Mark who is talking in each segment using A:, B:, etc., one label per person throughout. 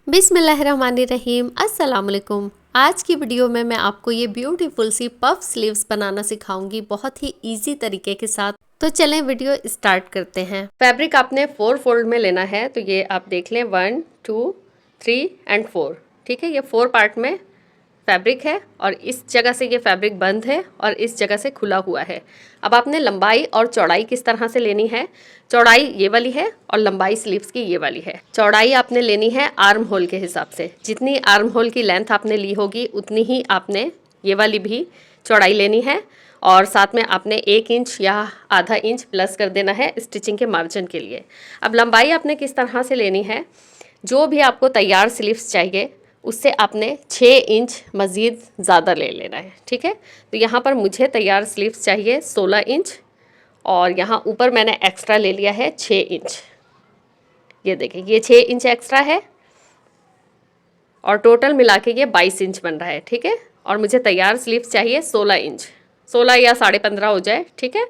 A: बिस्मिल्लाहिर्रहमानिर्रहीम। अस्सलाम वालेकुम। आज की वीडियो में मैं आपको ये ब्यूटीफुल सी पफ स्लीव्स बनाना सिखाऊंगी बहुत ही इजी तरीके के साथ। तो चलें वीडियो स्टार्ट करते हैं। फैब्रिक आपने 4 फोल्ड में लेना है, तो ये आप देख लें 1 2 3 एंड 4। ठीक है, ये 4 पार्ट में फैब्रिक है और इस जगह से ये फैब्रिक बंद है और इस जगह से खुला हुआ है। अब आपने लंबाई और चौड़ाई किस तरह से लेनी है। चौड़ाई ये वाली है और लंबाई स्लीव्स की ये वाली है। चौड़ाई आपने लेनी है आर्म होल के हिसाब से। जितनी आर्म होल की लेंथ आपने ली होगी उतनी ही आपने ये वाली भी चौड़ाई लेनी है और साथ में आपने 1 इंच या आधा इंच प्लस कर देना है स्टिचिंग के मार्जिन के लिए। अब लंबाई आपने किस तरह से लेनी है, जो भी आपको तैयार स्लीव्स चाहिए उससे आपने 6 इंच मज़ीद ज़्यादा ले लेना है। ठीक है, तो यहाँ पर मुझे तैयार स्लीव्स चाहिए 16 इंच और यहाँ ऊपर मैंने एक्स्ट्रा ले लिया है 6 इंच। ये देखिए, ये 6 इंच एक्स्ट्रा है और टोटल मिला के ये 22 इंच बन रहा है। ठीक है, और मुझे तैयार स्लीव्स चाहिए 16 इंच, 16 या 15.5 हो जाए। ठीक है,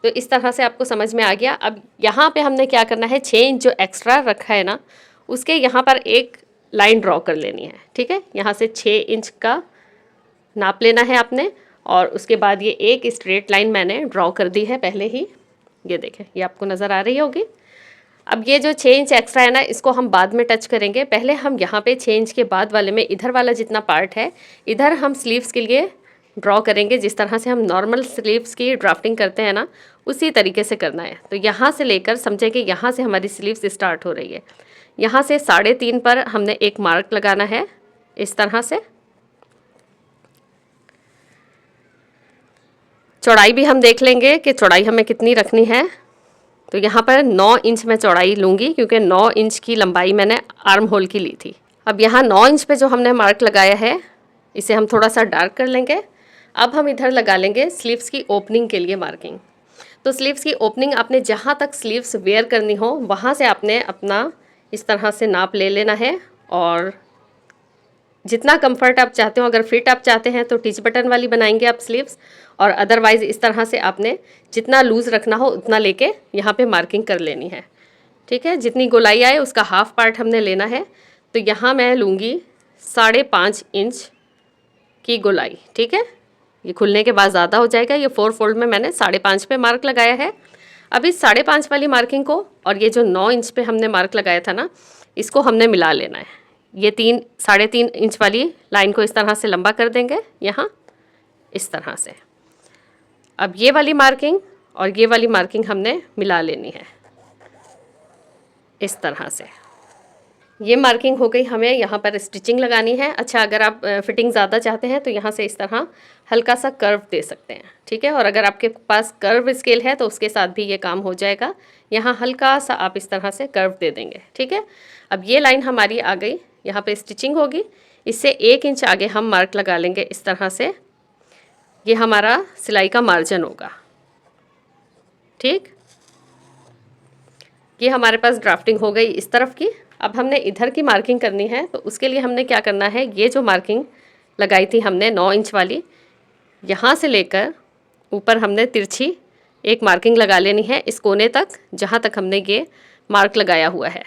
A: तो इस तरह से आपको समझ में आ गया। अब यहाँ पे हमने क्या करना है, 6 इंच जो एक्स्ट्रा रखा है ना, उसके यहाँ पर एक लाइन ड्रॉ कर लेनी है। ठीक है, यहाँ से 6 इंच का नाप लेना है आपने और उसके बाद ये एक स्ट्रेट लाइन मैंने ड्रॉ कर दी है पहले ही। ये देखें, ये आपको नज़र आ रही होगी। अब ये जो 6 इंच एक्स्ट्रा है ना, इसको हम बाद में टच करेंगे। पहले हम यहाँ पे 6 इंच के बाद वाले में इधर वाला जितना पार्ट है, इधर हम स्लीव्स के लिए ड्रॉ करेंगे। जिस तरह से हम नॉर्मल स्लीव्स की ड्राफ्टिंग करते हैं ना, उसी तरीके से करना है। तो यहाँ से लेकर समझे कि यहाँ से हमारी स्लीव्स स्टार्ट हो रही है। यहाँ से 3.5 पर हमने एक मार्क लगाना है इस तरह से। चौड़ाई भी हम देख लेंगे कि चौड़ाई हमें कितनी रखनी है। तो यहाँ पर 9 इंच मैं चौड़ाई लूँगी क्योंकि 9 इंच की लंबाई मैंने आर्म होल की ली थी। अब यहाँ 9 इंच पे जो हमने मार्क लगाया है, इसे हम थोड़ा सा डार्क कर लेंगे। अब हम इधर लगा लेंगे स्लीव्स की ओपनिंग के लिए मार्किंग। तो स्लीव्स की ओपनिंग आपने जहाँ तक स्लीव्स वेयर करनी हो वहाँ से आपने अपना इस तरह से नाप ले लेना है और जितना कंफर्ट आप चाहते हो, अगर फिट आप चाहते हैं तो टिच बटन वाली बनाएंगे आप स्लीव्स, और अदरवाइज़ इस तरह से आपने जितना लूज़ रखना हो उतना लेके यहाँ पे मार्किंग कर लेनी है। ठीक है, जितनी गोलाई आए उसका हाफ पार्ट हमने लेना है। तो यहाँ मैं लूँगी 5.5 इंच की गोलाई। ठीक है, ये खुलने के बाद ज़्यादा हो जाएगा। ये 4 फोल्ड में मैंने 5.5 पे मार्क लगाया है। अब इस 5.5 वाली मार्किंग को और ये जो 9 इंच पे हमने मार्क लगाया था ना, इसको हमने मिला लेना है। ये 3.5 इंच वाली लाइन को इस तरह से लंबा कर देंगे यहाँ इस तरह से। अब ये वाली मार्किंग और ये वाली मार्किंग हमने मिला लेनी है इस तरह से। ये मार्किंग हो गई, हमें यहाँ पर स्टिचिंग लगानी है। अच्छा, अगर आप फिटिंग ज़्यादा चाहते हैं तो यहाँ से इस तरह हल्का सा कर्व दे सकते हैं। ठीक है, और अगर आपके पास कर्व स्केल है तो उसके साथ भी ये काम हो जाएगा। यहाँ हल्का सा आप इस तरह से कर्व दे देंगे। ठीक है, अब ये लाइन हमारी आ गई, यहाँ पे स्टिचिंग होगी। इससे 1 इंच आगे हम मार्क लगा लेंगे इस तरह से। ये हमारा सिलाई का मार्जिन होगा। ठीक, ये हमारे पास ड्राफ्टिंग हो गई इस तरफ की। अब हमने इधर की मार्किंग करनी है, तो उसके लिए हमने क्या करना है, ये जो मार्किंग लगाई थी हमने 9 इंच वाली, यहाँ से लेकर ऊपर हमने तिरछी एक मार्किंग लगा लेनी है इस कोने तक, जहाँ तक हमने ये मार्क लगाया हुआ है।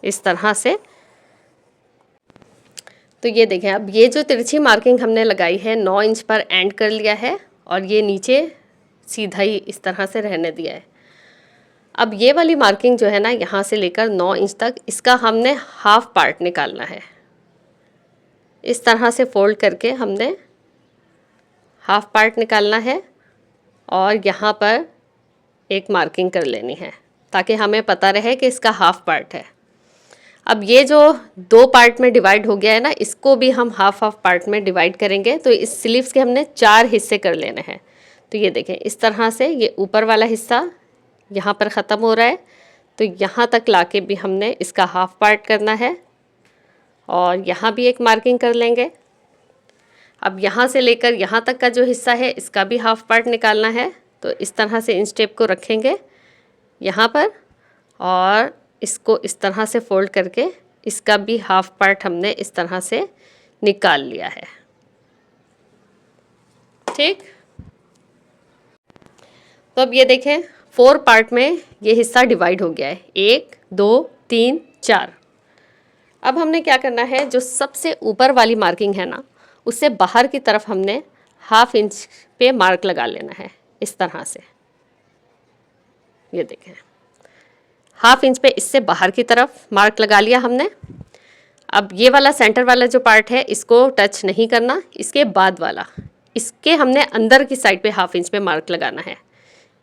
A: इस तरह से। तो ये देखें, अब ये जो तिरछी मार्किंग हमने लगाई है 9 इंच पर एंड कर लिया है और ये नीचे सीधा ही इस तरह से रहने दिया है। अब ये वाली मार्किंग जो है ना, यहाँ से लेकर 9 इंच तक, इसका हमने हाफ पार्ट निकालना है। इस तरह से फोल्ड करके हमने हाफ पार्ट निकालना है और यहाँ पर एक मार्किंग कर लेनी है ताकि हमें पता रहे कि इसका हाफ पार्ट है। अब ये जो 2 पार्ट में डिवाइड हो गया है ना, इसको भी हम हाफ पार्ट में डिवाइड करेंगे। तो इस स्लीव्स के हमने 4 हिस्से कर लेने हैं। तो ये देखें, इस तरह से ये ऊपर वाला हिस्सा यहाँ पर ख़त्म हो रहा है, तो यहाँ तक लाके भी हमने इसका हाफ पार्ट करना है और यहाँ भी एक मार्किंग कर लेंगे। अब यहाँ से लेकर यहाँ तक का जो हिस्सा है इसका भी हाफ पार्ट निकालना है। तो इस तरह से इंच टेप को रखेंगे यहाँ पर और इसको इस तरह से फोल्ड करके इसका भी हाफ पार्ट हमने इस तरह से निकाल लिया है। ठीक, तो अब ये देखें 4 पार्ट में ये हिस्सा डिवाइड हो गया है, 1 2 3 4। अब हमने क्या करना है, जो सबसे ऊपर वाली मार्किंग है ना, उससे बाहर की तरफ हमने 1/2 इंच पे मार्क लगा लेना है इस तरह से। ये देखें, 1/2 इंच पे इससे बाहर की तरफ मार्क लगा लिया हमने। अब ये वाला सेंटर वाला जो पार्ट है इसको टच नहीं करना, इसके बाद वाला, इसके हमने अंदर की साइड पे 1/2 इंच पे मार्क लगाना है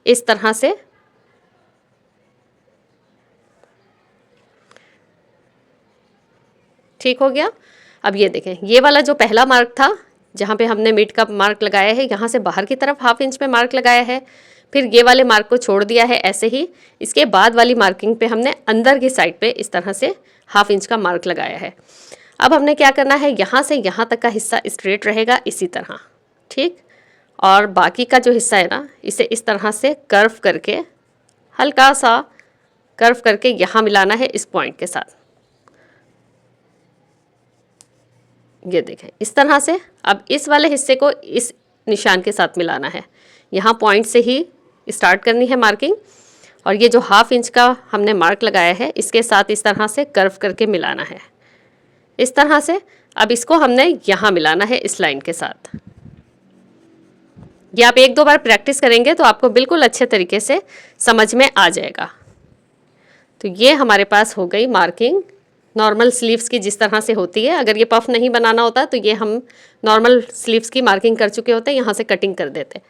A: इस तरह से। ठीक हो गया। अब ये देखें, ये वाला जो पहला मार्क था जहाँ पे हमने मीट का मार्क लगाया है, यहाँ से बाहर की तरफ 1/2 इंच पे मार्क लगाया है, फिर ये वाले मार्क को छोड़ दिया है ऐसे ही। इसके बाद वाली मार्किंग पे हमने अंदर की साइड पे इस तरह से 1/2 इंच का मार्क लगाया है। अब हमने क्या करना है, यहाँ से यहाँ तक का हिस्सा स्ट्रेट रहेगा इसी तरह, ठीक। और बाकी का जो हिस्सा है ना, इसे इस तरह से कर्व करके, हल्का सा कर्व करके यहाँ मिलाना है इस पॉइंट के साथ। ये देखें इस तरह से। अब इस वाले हिस्से को इस निशान के साथ मिलाना है, यहाँ पॉइंट से ही स्टार्ट करनी है मार्किंग। और ये जो 1/2 इंच का हमने मार्क लगाया है इसके साथ इस तरह से कर्व करके मिलाना है इस तरह से। अब इसको हमने यहाँ मिलाना है इस लाइन के साथ। ये आप 1-2 बार प्रैक्टिस करेंगे तो आपको बिल्कुल अच्छे तरीके से समझ में आ जाएगा। तो ये हमारे पास हो गई मार्किंग नॉर्मल स्लीव्स की जिस तरह से होती है। अगर ये पफ नहीं बनाना होता तो ये हम नॉर्मल स्लीव्स की मार्किंग कर चुके होते, यहाँ से कटिंग कर देते।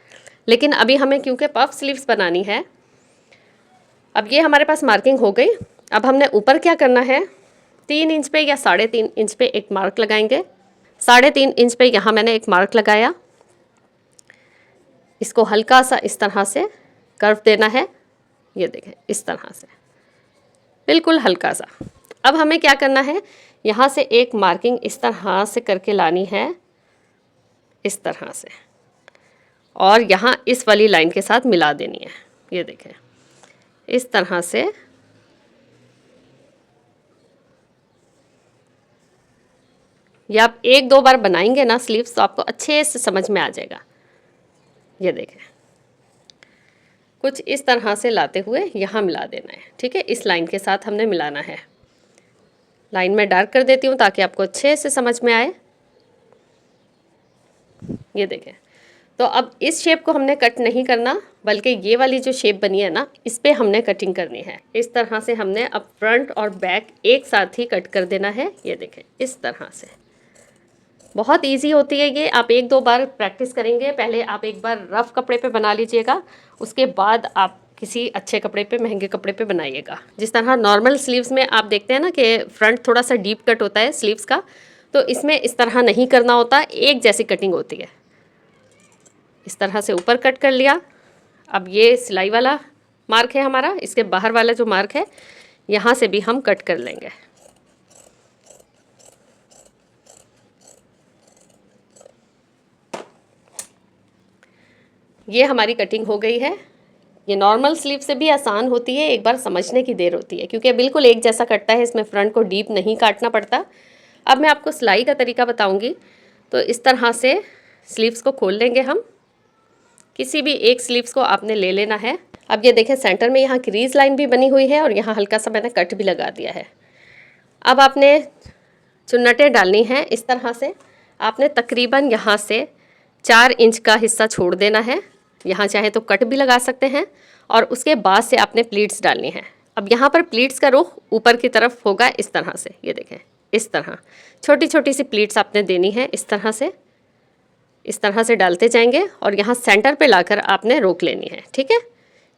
A: लेकिन अभी हमें क्योंकि पफ स्लीव्स बनानी है, अब ये हमारे पास मार्किंग हो गई। अब हमने ऊपर क्या करना है, 3 इंच पे या 3.5 इंच पे एक मार्क लगाएंगे। 3.5 इंच पे यहाँ मैंने एक मार्क लगाया, इसको हल्का सा इस तरह से कर्व देना है। ये देखें इस तरह से, बिल्कुल हल्का सा। अब हमें क्या करना है, यहाँ से एक मार्किंग इस तरह से करके लानी है इस तरह से, और यहाँ इस वाली लाइन के साथ मिला देनी है। ये देखें इस तरह से। ये आप 1-2 बार बनाएंगे ना स्लीव्स तो आपको अच्छे से समझ में आ जाएगा। ये देखें कुछ इस तरह से लाते हुए यहाँ मिला देना है, ठीक है। इस लाइन के साथ हमने मिलाना है। लाइन में डार्क कर देती हूँ ताकि आपको अच्छे से समझ में आए। ये देखें, तो अब इस शेप को हमने कट नहीं करना, बल्कि ये वाली जो शेप बनी है ना, इस पे हमने कटिंग करनी है। इस तरह से हमने अब फ्रंट और बैक एक साथ ही कट कर देना है। ये देखें इस तरह से, बहुत इजी होती है ये। आप 1-2 बार प्रैक्टिस करेंगे। पहले आप एक बार रफ कपड़े पे बना लीजिएगा, उसके बाद आप किसी अच्छे कपड़े पे, महंगे कपड़े पे बनाइएगा। जिस तरह नॉर्मल स्लीव्स में आप देखते हैं ना कि फ्रंट थोड़ा सा डीप कट होता है स्लीव्स का, तो इसमें इस तरह नहीं करना होता, एक जैसी कटिंग होती है। इस तरह से ऊपर कट कर लिया। अब ये सिलाई वाला मार्क है हमारा, इसके बाहर वाला जो मार्क है यहाँ से भी हम कट कर लेंगे। ये हमारी कटिंग हो गई है। ये नॉर्मल स्लीव से भी आसान होती है, एक बार समझने की देर होती है, क्योंकि बिल्कुल एक जैसा कटता है, इसमें फ्रंट को डीप नहीं काटना पड़ता। अब मैं आपको सिलाई का तरीका बताऊंगी। तो इस तरह से स्लीव्स को खोल लेंगे हम। किसी भी एक स्लीव्स को आपने ले लेना है। अब ये देखें सेंटर में यहाँ क्रीज लाइन भी बनी हुई है और यहाँ हल्का सा मैंने कट भी लगा दिया है। अब आपने चुन्नटें डालनी हैं इस तरह से। आपने तकरीबन यहाँ से 4 इंच का हिस्सा छोड़ देना है। यहाँ चाहे तो कट भी लगा सकते हैं, और उसके बाद से आपने प्लीट्स डालनी है। अब यहाँ पर प्लीट्स का रुख ऊपर की तरफ होगा इस तरह से। ये देखें इस तरह छोटी छोटी सी प्लीट्स आपने देनी है इस तरह से डालते जाएंगे, और यहाँ सेंटर पे लाकर आपने रोक लेनी है, ठीक है।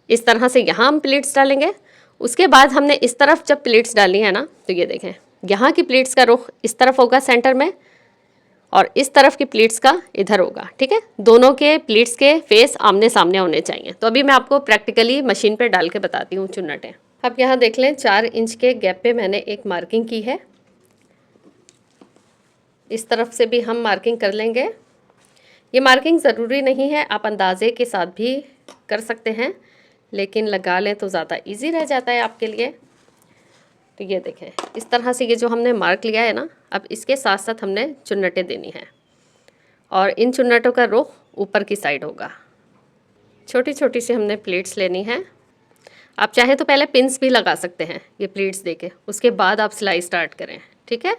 A: इस तरह से यहाँ हम प्लीट्स डालेंगे। उसके बाद हमने इस तरफ जब प्लीट्स डाली है ना, तो ये देखें यहाँ की प्लीट्स का रुख इस तरफ होगा सेंटर में, और इस तरफ की प्लीट्स का इधर होगा, ठीक है। दोनों के प्लीट्स के फेस आमने सामने होने चाहिए। तो अभी मैं आपको प्रैक्टिकली मशीन पे डाल के बताती हूँ चुन्नटें। अब यहाँ देख लें 4 इंच के गैप पे मैंने एक मार्किंग की है। इस तरफ से भी हम मार्किंग कर लेंगे। ये मार्किंग ज़रूरी नहीं है, आप अंदाजे के साथ भी कर सकते हैं, लेकिन लगा लें तो ज़्यादा ईजी रह जाता है आपके लिए। तो ये देखें इस तरह से ये जो हमने मार्क लिया है ना, अब इसके साथ साथ हमने चुन्नटें देनी है, और इन चुन्नटों का रुख ऊपर की साइड होगा। छोटी छोटी सी हमने प्लेट्स लेनी है। आप चाहें तो पहले पिन्स भी लगा सकते हैं ये प्लीट्स देके, उसके बाद आप सिलाई स्टार्ट करें, ठीक है,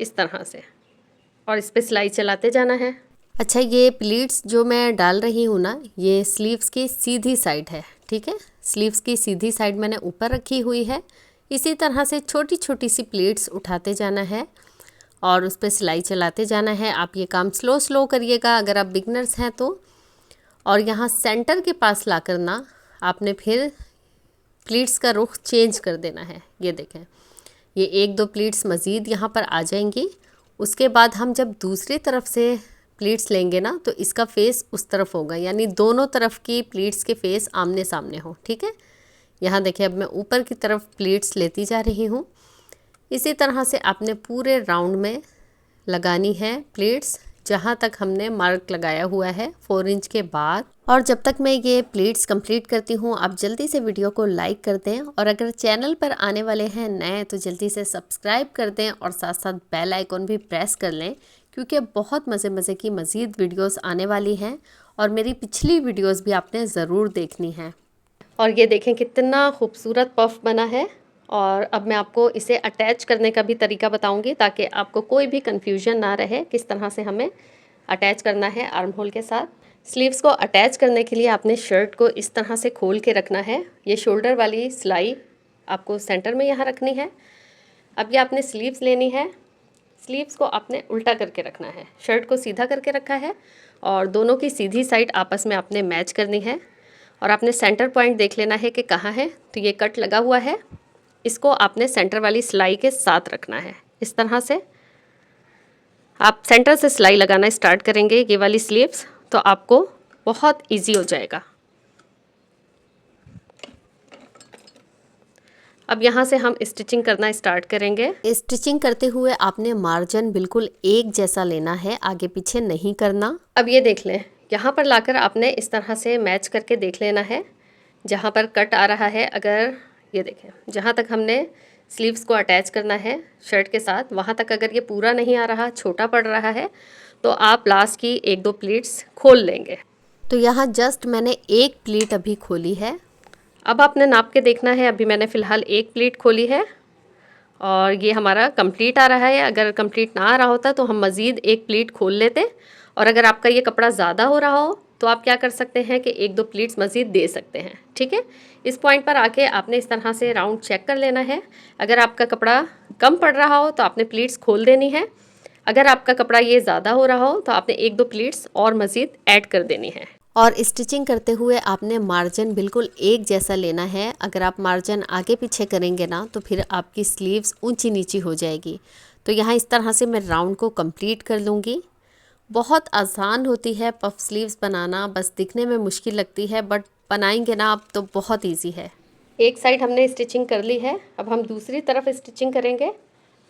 A: इस तरह से। और इस पर सिलाई चलाते जाना है। अच्छा, ये प्लीट्स जो मैं डाल रही हूँ ना, ये स्लीव्स की सीधी साइड है, ठीक है। स्लीव्स की सीधी साइड मैंने ऊपर रखी हुई है। इसी तरह से छोटी छोटी सी प्लीट्स उठाते जाना है और उस पर सिलाई चलाते जाना है। आप ये काम स्लो स्लो करिएगा अगर आप बिगनर्स हैं तो। और यहाँ सेंटर के पास ला कर ना आपने फिर प्लीट्स का रुख चेंज कर देना है। ये देखें, ये एक दो प्लीट्स मज़ीद यहाँ पर आ जाएंगी। उसके बाद हम जब दूसरी तरफ से प्लीट्स लेंगे ना तो इसका फेस उस तरफ होगा, यानी दोनों तरफ की प्लीट्स के फेस आमने सामने हो, ठीक है। यहाँ देखिए, अब मैं ऊपर की तरफ प्लीट्स लेती जा रही हूँ। इसी तरह से आपने पूरे राउंड में लगानी है प्लीट्स, जहाँ तक हमने मार्क लगाया हुआ है 4 इंच के बाद। और जब तक मैं ये प्लीट्स कंप्लीट करती हूँ, आप जल्दी से वीडियो को लाइक कर दें और अगर चैनल पर आने वाले हैं नए तो जल्दी से सब्सक्राइब कर दें और साथ साथ बेल आइकॉन भी प्रेस कर लें, क्योंकि बहुत मज़े की मज़ीद वीडियोस आने वाली हैं और मेरी पिछली वीडियोस भी आपने ज़रूर देखनी है। और ये देखें कितना खूबसूरत पफ बना है। और अब मैं आपको इसे अटैच करने का भी तरीका बताऊंगी ताकि आपको कोई भी कंफ्यूजन ना रहे किस तरह से हमें अटैच करना है आर्म होल के साथ। स्लीव्स को अटैच करने के लिए आपने शर्ट को इस तरह से खोल के रखना है। ये शोल्डर वाली सिलाई आपको सेंटर में यहाँ रखनी है। अब ये आपने स्लीव्स लेनी है। स्लीव्स को आपने उल्टा करके रखना है, शर्ट को सीधा करके रखा है और दोनों की सीधी साइड आपस में आपने मैच करनी है। और आपने सेंटर पॉइंट देख लेना है कि कहाँ है। तो ये कट लगा हुआ है, इसको आपने सेंटर वाली सिलाई के साथ रखना है। इस तरह से आप सेंटर से सिलाई लगाना स्टार्ट करेंगे ये वाली स्लीव्स, तो आपको बहुत इजी हो जाएगा। अब यहाँ से हम स्टिचिंग करना स्टार्ट करेंगे। स्टिचिंग करते हुए आपने मार्जिन बिल्कुल एक जैसा लेना है, आगे पीछे नहीं करना। अब ये देख लें, यहाँ पर लाकर आपने इस तरह से मैच करके देख लेना है जहाँ पर कट आ रहा है। अगर ये देखें, जहाँ तक हमने स्लीव्स को अटैच करना है शर्ट के साथ, वहाँ तक अगर ये पूरा नहीं आ रहा, छोटा पड़ रहा है, तो आप लास्ट की एक दो प्लीट्स खोल लेंगे। तो यहाँ जस्ट मैंने एक प्लीट अभी खोली है। अब आपने नाप के देखना है। अभी मैंने फ़िलहाल एक प्लीट खोली है और ये हमारा कंप्लीट आ रहा है। अगर कंप्लीट ना आ रहा होता तो हम मज़ीद एक प्लीट खोल लेते। और अगर आपका ये कपड़ा ज़्यादा हो रहा हो तो आप क्या कर सकते हैं कि एक दो प्लीट्स मज़ीद दे सकते हैं, ठीक है। इस पॉइंट पर आके आपने इस तरह से राउंड चेक कर लेना है। अगर आपका कपड़ा कम पड़ रहा हो तो आपने प्लीट्स खोल देनी है। अगर आपका कपड़ा ये ज़्यादा हो रहा हो तो आपने एक दो प्लीट्स और मज़ीद ऐड कर देनी है। और स्टिचिंग करते हुए आपने मार्जिन बिल्कुल एक जैसा लेना है। अगर आप मार्जिन आगे पीछे करेंगे ना तो फिर आपकी स्लीव्स ऊंची नीची हो जाएगी। तो यहाँ इस तरह से मैं राउंड को कंप्लीट कर लूँगी। बहुत आसान होती है पफ स्लीव्स बनाना, बस दिखने में मुश्किल लगती है, बट बनाएंगे ना आप तो बहुत ईजी है। एक साइड हमने स्टिचिंग कर ली है, अब हम दूसरी तरफ स्टिचिंग करेंगे।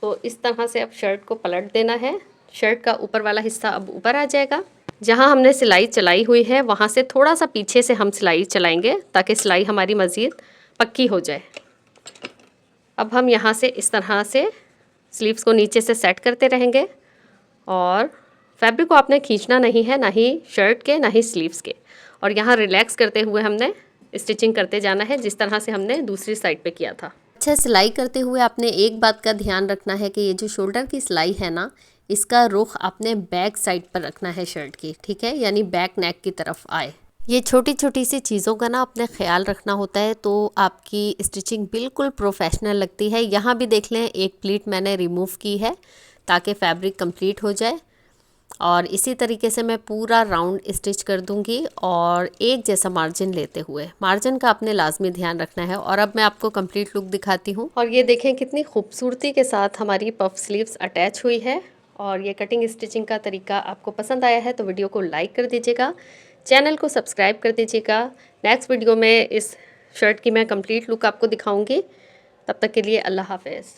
A: तो इस तरह से अब शर्ट को पलट देना है। शर्ट का ऊपर वाला हिस्सा अब ऊपर आ जाएगा। जहाँ हमने सिलाई चलाई हुई है वहाँ से थोड़ा सा पीछे से हम सिलाई चलाएंगे ताकि सिलाई हमारी मज़ीद पक्की हो जाए। अब हम यहाँ से इस तरह से स्लीव्स को नीचे से सेट करते रहेंगे और फैब्रिक को आपने खींचना नहीं है, ना ही शर्ट के ना ही स्लीव्स के। और यहाँ रिलैक्स करते हुए हमने स्टिचिंग करते जाना है जिस तरह से हमने दूसरी साइड पे किया था। अच्छा, सिलाई करते हुए आपने एक बात का ध्यान रखना है कि ये जो शोल्डर की सिलाई है ना, इसका रुख आपने बैक साइड पर रखना है शर्ट की, ठीक है, यानी बैक नेक की तरफ आए। ये छोटी छोटी सी चीज़ों का ना अपने ख्याल रखना होता है तो आपकी स्टिचिंग बिल्कुल प्रोफेशनल लगती है। यहाँ भी देख लें, एक प्लीट मैंने रिमूव की है ताकि फैब्रिक कंप्लीट हो जाए। और इसी तरीके से मैं पूरा राउंड स्टिच कर दूंगी और एक जैसा मार्जिन लेते हुए। मार्जिन का आपने लाजमी ध्यान रखना है। और अब मैं आपको कंप्लीट लुक दिखाती हूँ। और ये देखें कितनी खूबसूरती के साथ हमारी पफ स्लीव्स अटैच हुई है। और ये कटिंग स्टिचिंग का तरीका आपको पसंद आया है तो वीडियो को लाइक कर दीजिएगा, चैनल को सब्सक्राइब कर दीजिएगा। नेक्स्ट वीडियो में इस शर्ट की मैं कंप्लीट लुक आपको दिखाऊंगी। तब तक के लिए अल्लाह हाफ़िज़।